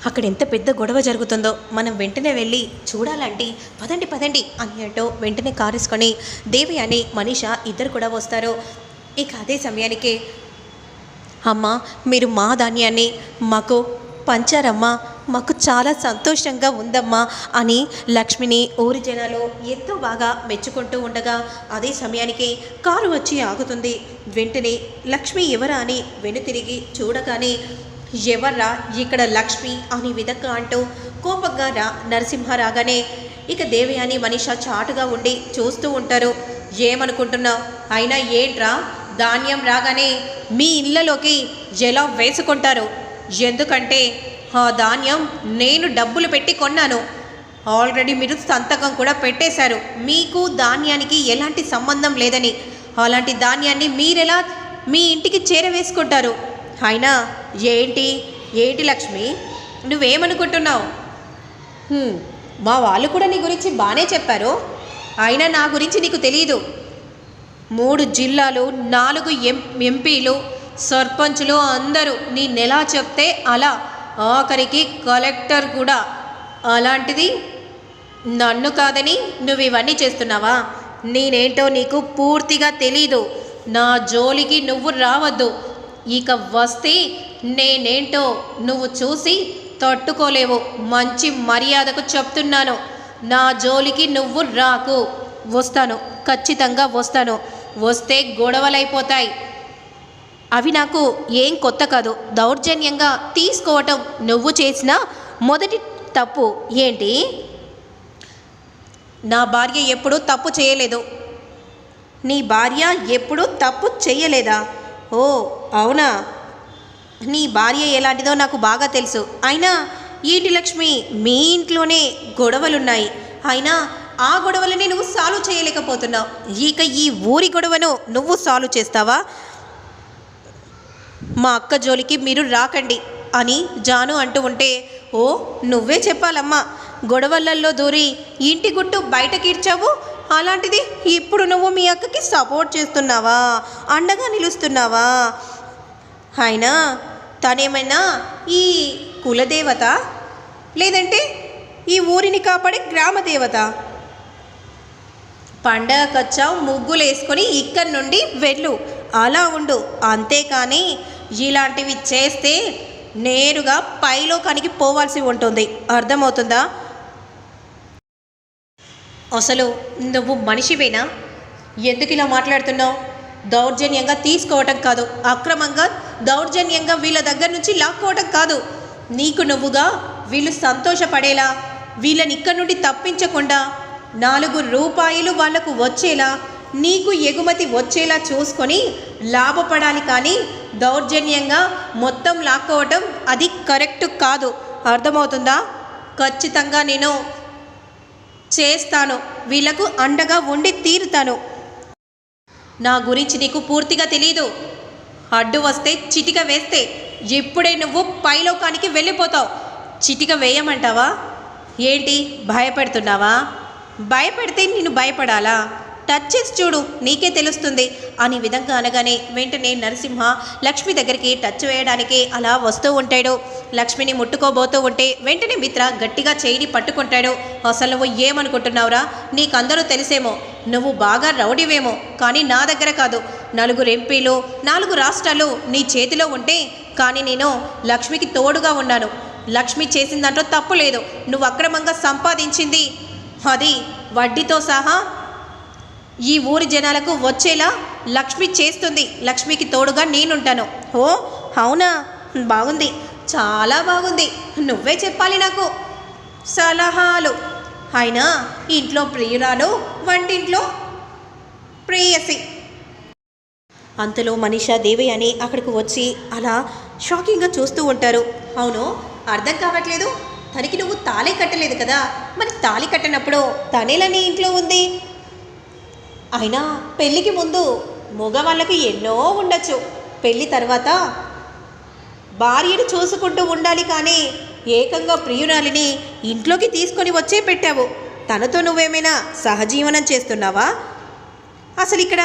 అక్కడ ఎంత పెద్ద గొడవ జరుగుతుందో మనం వెంటనే వెళ్ళి చూడాలంటే పదండి పదండి అన్నట్టు వెంటనే కారేసుకొని దేవి అని మనీష ఇద్దరు కూడా వస్తారు. ఇక అదే సమయానికి అమ్మ మీరు మా ధాన్యాన్ని మాకు పంచారమ్మా, మాకు చాలా సంతోషంగా ఉందమ్మా అని లక్ష్మిని ఊరి జనాలు ఎంతో బాగా మెచ్చుకుంటూ ఉండగా అదే సమయానికి కారు వచ్చి ఆగుతుంది. వెంటనే లక్ష్మి ఎవరా అని వెనుతిరిగి చూడగానే ఎవర్రా ఇక్కడ లక్ష్మి అని విధంగా అంటూ కోపంగా నరసింహ రాగానే ఇక దేవయాని మనీష చాటుగా ఉండి చూస్తూ ఉంటారు. ఏమనుకుంటున్నావు? అయినా ఏంట్రా ధాన్యం రాగానే మీ ఇళ్ళలోకి ఎలా వేసుకుంటారు? ఎందుకంటే ఆ ధాన్యం నేను డబ్బులు పెట్టి కొన్నాను. ఆల్రెడీ మీరు సంతకం కూడా పెట్టేశారు మీకు ధాన్యానికి ఎలాంటి సంబంధం లేదని. అలాంటి ధాన్యాన్ని మీరెలా మీ ఇంటికి చేరవేసుకుంటారు? అయినా ఏంటి ఏంటి లక్ష్మి నువ్వేమనుకుంటున్నావు? మా వాళ్ళు కూడా నీ గురించి బాగానే చెప్పారు. అయినా నా గురించి నీకు తెలియదు. 3 జిల్లాలు 4 ఎంపీలు సర్పంచులు అందరూ నేనెలా చెప్తే అలా, ఆఖరికి కలెక్టర్ కూడా. అలాంటిది నన్ను కాదని నువ్వు ఇవన్నీ చేస్తున్నావా? నేనేంటో నీకు పూర్తిగా తెలీదు. నా జోలికి నువ్వు రావద్దు. ఇక వస్తే నేనేంటో నువ్వు చూసి తట్టుకోలేవు. మంచి మర్యాదకు చెప్తున్నాను. నా జోలికి నువ్వు రాకు. వస్తాను, ఖచ్చితంగా వస్తాను. వస్తే గొడవలైపోతాయి. అవి నాకు ఏం కొత్త కాదు. దౌర్జన్యంగా తీసుకోవటం నువ్వు చేసిన మొదటి తప్పు. ఏంటి? నా భార్య ఎప్పుడూ తప్పు చేయలేదు. నీ భార్య ఎప్పుడూ తప్పు చేయలేదా? ఓ అవునా? నీ భార్య ఎలాంటిదో నాకు బాగా తెలుసు. అయినా ఏంటి లక్ష్మి మీ ఇంట్లోనే గొడవలున్నాయి. అయినా ఆ గొడవలని నువ్వు సాల్వ్ చేయలేకపోతున్నావు. ఇక ఈ ఊరి గొడవను నువ్వు సాల్వ్ చేస్తావా? మా అక్క జోలికి మీరు రాకండి అని జాను అంటూ ఉంటే, ఓ నువ్వే చెప్పాలమ్మా. గొడవలల్లో దూరి ఇంటి గుట్టు బయటకిడ్చావు. అలాంటిది ఇప్పుడు నువ్వు మీ అక్కకి సపోర్ట్ చేస్తున్నావా? అండగా నిలుస్తున్నావా? అయినా తనేమైనా ఈ కులదేవత, లేదంటే ఈ ఊరిని కాపాడే గ్రామదేవత? పండగకొచ్చావు, ముగ్గులు వేసుకొని ఇక్కడి నుండి వెళ్ళు, అలా ఉండు. అంతేకాని ఇలాంటివి చేస్తే నేరుగా పైలోకానికి పోవాల్సి ఉంటుంది. అర్థమవుతుందా? అసలు నువ్వు మనిషివేనా? ఎందుకు ఇలా మాట్లాడుతున్నావు? దౌర్జన్యంగా తీసుకోవటం కాదు, అక్రమంగా దౌర్జన్యంగా వీళ్ళ దగ్గర నుంచి లాక్కోవటం కాదు. నీకు నువ్వుగా వీళ్ళు సంతోషపడేలా, వీళ్ళని ఇక్కడి నుండి తప్పించకుండా 4 రూపాయలు వాళ్లకు వచ్చేలా, నీకు ఎగుమతి వచ్చేలా చూసుకొని లాభపడాలి. కానీ దౌర్జన్యంగా మొత్తం లాక్కోవటం అది కరెక్ట్ కాదు. అర్థమవుతుందా? ఖచ్చితంగా నేను చేస్తాను. వీళ్లకు అండగా ఉండి తీరుతాను. నా గురించి నీకు పూర్తిగా తెలీదు. అడ్డు వస్తే చిటిక వేస్తే ఇప్పుడే నువ్వు పైలోకానికి వెళ్ళిపోతావు. చిటిక వేయమంటావా? ఏంటి భయపెడుతున్నావా? భయపెడితే నేను భయపడాలా? టచ్ చేసి చూడు, నీకే తెలుస్తుంది అని విధంగా అనగానే వెంటనే నరసింహ లక్ష్మి దగ్గరికి టచ్ వేయడానికి అలా వస్తూ ఉంటాడు. లక్ష్మిని ముట్టుకోబోతూ ఉంటే వెంటనే మిత్ర గట్టిగా చేయిని పట్టుకుంటాడు. అసలు నువ్వు ఏమనుకుంటున్నావురా? నీకందరూ తెలిసేమో, నువ్వు బాగా రౌడీవేమో, కానీ నా దగ్గర కాదు. 4 ఎంపీలు 4 రాష్ట్రాలు నీ చేతిలో ఉంటే, కానీ నేను లక్ష్మికి తోడుగా ఉన్నాను. లక్ష్మి చేసిన దాంట్లో తప్పు లేదు. నువ్వు అక్రమంగా సంపాదించింది అది వడ్డీతో సహా ఈ ఊరి జనాలకు వచ్చేలా లక్ష్మి చేస్తుంది. లక్ష్మికి తోడుగా నేనుంటాను. ఓ అవునా? బాగుంది, చాలా బాగుంది. నువ్వే చెప్పాలి నాకు సలహాలు. అయినా ఇంట్లో ప్రియురాలు, వంటింట్లో ప్రేయసి. అంతలో మనీష దేవి అని అక్కడికి వచ్చి అలా షాకింగ్గా చూస్తూ ఉంటారు. అవును, అర్థం కావట్లేదు. తనకి నువ్వు తాళి కట్టలేదు కదా, మరి తాళి కట్టనప్పుడు తనేలా నీ ఇంట్లో ఉంది? అయినా పెళ్ళికి ముందు మగవాళ్ళకి ఎన్నో ఉండొచ్చు. పెళ్ళి తర్వాత భార్యను చూసుకుంటూ ఉండాలి. కానీ ఏకంగా ప్రియురాలిని ఇంట్లోకి తీసుకొని వచ్చే పెట్టావు. తనతో నువ్వేమైనా సహజీవనం చేస్తున్నావా? అసలు ఇక్కడ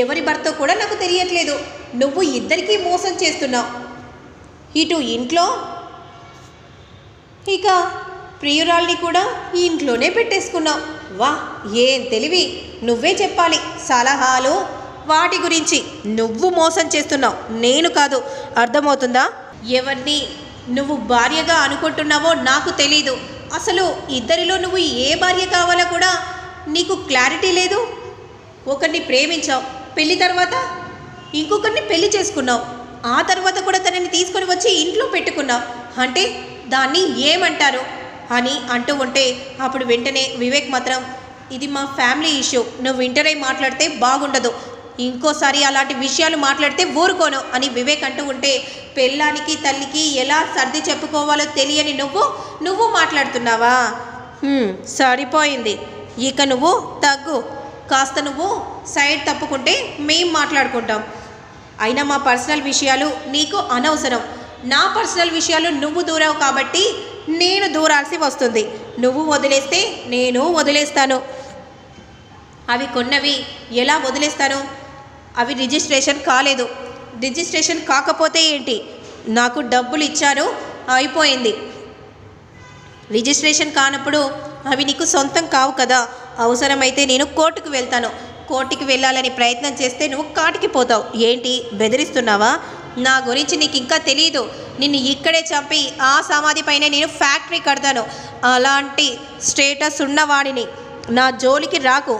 ఎవరి భర్త కూడా నాకు తెలియట్లేదు. నువ్వు ఇద్దరికీ మోసం చేస్తున్నావు. ఇటు ఇంట్లో ఇక ప్రియురాల్ని కూడా ఇంట్లోనే పెట్టేసుకున్నావు. వా, ఏం తెలివి! నువ్వే చెప్పాలి సలహాలు వాటి గురించి. నువ్వు మోసం చేస్తున్నావు, నేను కాదు. అర్థమవుతుందా? ఎవరిని నువ్వు భార్యగా అనుకుంటున్నావో నాకు తెలీదు. అసలు ఇద్దరిలో నువ్వు ఏ భార్య కావాలో కూడా నీకు క్లారిటీ లేదు. ఒకరిని ప్రేమించావు, పెళ్లి తర్వాత ఇంకొకరిని పెళ్లి చేసుకున్నావు, ఆ తర్వాత కూడా తనని తీసుకొని వచ్చి ఇంట్లో పెట్టుకున్నావు. అంటే దాన్ని ఏమంటారు అని అంటూ ఉంటే అప్పుడు వెంటనే వివేక్ మాత్రం, ఇది మా ఫ్యామిలీ ఇష్యూ, నువ్వు వింటరై మాట్లాడితే బాగుండదు, ఇంకోసారి అలాంటి విషయాలు మాట్లాడితే ఊరుకోను అని వివేక్ అంటూ ఉంటే, పెళ్ళానికి తల్లికి ఎలా సర్ది చెప్పుకోవాలో తెలియని నువ్వు మాట్లాడుతున్నావా? సరిపోయింది, ఇక నువ్వు తగ్గు. కాస్త నువ్వు సైడ్ తప్పుకుంటే మేం మాట్లాడుకుంటాం. అయినా మా పర్సనల్ విషయాలు నీకు అనవసరం. నా పర్సనల్ విషయాలు నువ్వు దూరావు కాబట్టి నేను దూరాల్సి వస్తుంది. నువ్వు వదిలేస్తే నేను వదిలేస్తాను. అవి కొన్నవి ఎలా వదిలేస్తాను? అవి రిజిస్ట్రేషన్ కాలేదు. రిజిస్ట్రేషన్ కాకపోతే ఏంటి? నాకు డబ్బులు ఇచ్చారు, అయిపోయింది. రిజిస్ట్రేషన్ కానప్పుడు అవి నీకు సొంతం కావు కదా. అవసరమైతే నేను కోర్టుకు వెళ్తాను. కోర్టుకి వెళ్ళాలని ప్రయత్నం చేస్తే నువ్వు కాటికి పోతావు. ఏంటి బెదిరిస్తున్నావా? నా గురించి నీకు ఇంకా తెలియదు. నిన్ను ఇక్కడే చంపి ఆ సమాధి పైన నేను ఫ్యాక్టరీ కడతాను. అలాంటి స్టేటస్ ఉన్నవాడిని నా జోలికి రాకు.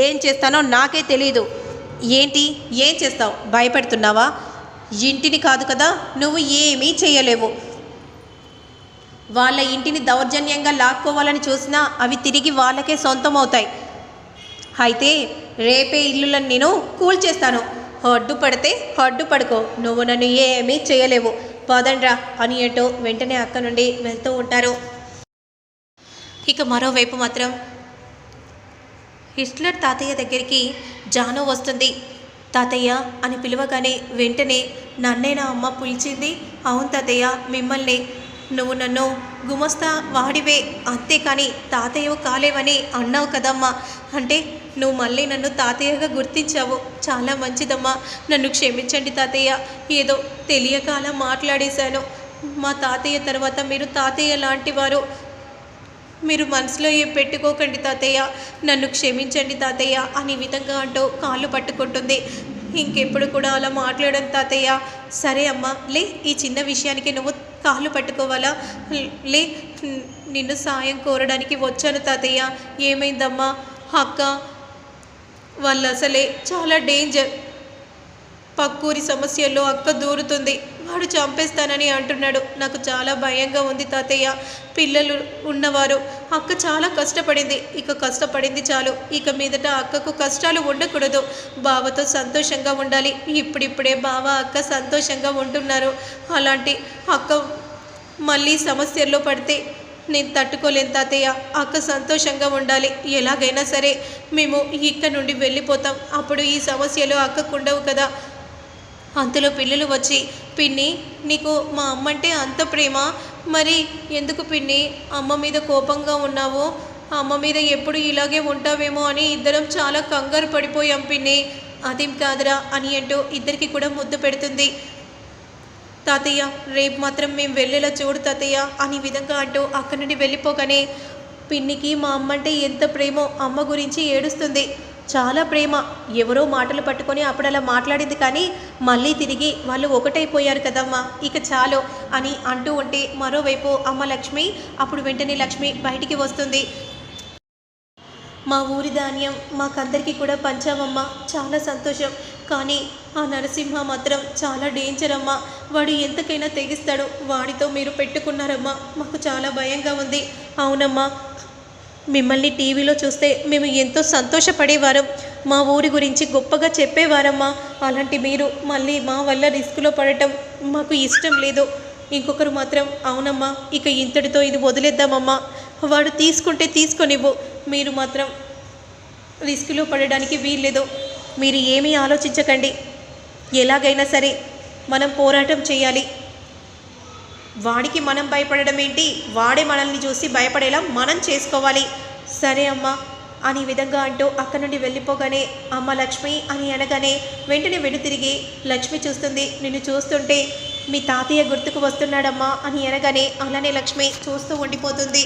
ఏం చేస్తానో నాకే తెలీదు. ఏంటి ఏం చేస్తావు? భయపెడుతున్నావా? ఇంటిని కాదు కదా, నువ్వు ఏమీ చేయలేవు. వాళ్ళ ఇంటిని దౌర్జన్యంగా లాక్కోవాలని చూసినా అవి తిరిగి వాళ్ళకే సొంతం అవుతాయి. అయితే రేపే ఇల్లులను నేను కూల్చేస్తాను. అడ్డు పడితే అడ్డు పడుకో, నువ్వు నన్ను ఏమీ చేయలేవు. పదండ్రా అని అంటూ వెంటనే అక్క నుండి వెళ్తూ ఉంటారు. ఇక మరోవైపు మాత్రం హిట్లర్ తాతయ్య దగ్గరికి జాను వస్తుంది. తాతయ్య అని పిలవగానే వెంటనే నన్నేనా అమ్మ పిలిచింది? అవును తాతయ్య, మిమ్మల్ని. నువ్వు నన్ను గుమస్తా వాడివే, అంతేకాని తాతయ్యవు కాలేవని అన్నావు కదమ్మా. అంటే నువ్వు మళ్ళీ నన్ను తాతయ్యగా గుర్తించావు. చాలా మంచిదమ్మా, నన్ను క్షమించండి తాతయ్య. ఏదో తెలియక అలా మాట్లాడేశాను. మా తాతయ్య తర్వాత మీరు తాతయ్య లాంటివారు. మీరు మనసులో ఏం పెట్టుకోకండి తాతయ్య, నన్ను క్షమించండి తాతయ్య అని విధంగా అంటూ కాళ్ళు పట్టుకుంటుంది. ఇంకెప్పుడు కూడా అలా మాట్లాడను తాతయ్య. సరే అమ్మా, లే, ఈ చిన్న విషయానికి నువ్వు కాళ్ళు పట్టుకోవాలా? లే, నిన్ను సాయం కోరడానికి వచ్చాను తాతయ్య. ఏమైందమ్మా? అక్క వాళ్ళు అసలే చాలా డేంజర్. పక్కూరి సమస్యల్లో అక్క దూరుతుంది. వాడు చంపేస్తానని అంటున్నాడు. నాకు చాలా భయంగా ఉంది తాతయ్య. పిల్లలు ఉన్నవారు. అక్క చాలా కష్టపడింది. ఇక కష్టపడింది చాలు. ఇక మీదట అక్కకు కష్టాలు ఉండకూడదు. బావతో సంతోషంగా ఉండాలి. ఇప్పుడిప్పుడే బావ అక్క సంతోషంగా ఉంటున్నారు. అలాంటి అక్క మళ్ళీ సమస్యల్లో పడితే నేను తట్టుకోలేను తాతయ్య. అక్క సంతోషంగా ఉండాలి. ఎలాగైనా సరే మేము ఇక్కడ నుండి వెళ్ళిపోతాం. అప్పుడు ఈ సమస్యలు అక్కకు ఉండవు కదా. అంతలో పిల్లలు వచ్చి, పిన్ని నీకు మా అమ్మంటే అంత ప్రేమ, మరి ఎందుకు పిన్ని అమ్మ మీద కోపంగా ఉన్నావు? అమ్మ మీద ఎప్పుడు ఇలాగే ఉంటావేమో అని ఇద్దరం చాలా కంగారు పడిపోయాం పిన్ని. అదేం కాదురా అని అంటూ ఇద్దరికి కూడా ముద్దు పెడుతుంది. తాతయ్య రేపు మాత్రం మేము వెళ్ళేలా చూడు తాతయ్య అని విధంగా అంటూ అక్కడి నుండి వెళ్ళిపోగానే పిన్నికి మా అమ్మంటే ఎంత ప్రేమో అమ్మ గురించి ఏడుస్తుంది. చాలా ప్రేమ. ఎవరో మాటలు పట్టుకొని అప్పుడు అలా మాట్లాడింది, కానీ మళ్ళీ తిరిగి వాళ్ళు ఒకటైపోయారు కదమ్మా, ఇక చాలు అని అంటూ ఉంటే మరోవైపు అమ్మ లక్ష్మి అప్పుడు వెంటనే లక్ష్మి బయటికి వస్తుంది. మా ఊరి ధాన్యం మాకందరికీ కూడా పంచామమ్మా, చాలా సంతోషం. కానీ ఆ నరసింహ మాత్రం చాలా డేంజర్ అమ్మా. వాడు ఎంతకైనా తెగిస్తాడు. వాడితో మీరు పెట్టుకున్నారమ్మా, మాకు చాలా భయంగా ఉంది. అవునమ్మా, మిమ్మల్ని టీవీలో చూస్తే మేము ఎంతో సంతోషపడేవారం. మా ఊరి గురించి గొప్పగా చెప్పేవారమ్మా. అలాంటి మీరు మళ్ళీ మా వల్ల రిస్క్లో పడటం మాకు ఇష్టం లేదు. ఇంకొకరు మాత్రం అవునమ్మా, ఇక ఇంతటితో ఇది వదిలేద్దామమ్మా, వాడు తీసుకుంటే తీసుకొనివ్వు, మీరు మాత్రం రిస్క్లో పడడానికి వీల్లేదు. మీరు ఏమీ ఆలోచించకండి. ఎలాగైనా సరే మనం పోరాటం చేయాలి. వాడికి మనం భయపడడం ఏంటి? వాడే మనల్ని చూసి భయపడేలా మనం చేసుకోవాలి. సరే అమ్మా అని విధంగా అంటూ అక్కడి నుండి వెళ్ళిపోగానే అమ్మ లక్ష్మి అని అనగానే వెంటనే వెను తిరిగి లక్ష్మి చూస్తుంది. నిన్ను చూస్తుంటే మీ తాతయ్య గుర్తుకు వస్తున్నాడమ్మా అని అనగానే అలానే లక్ష్మి చూస్తూ ఉండిపోతుంది.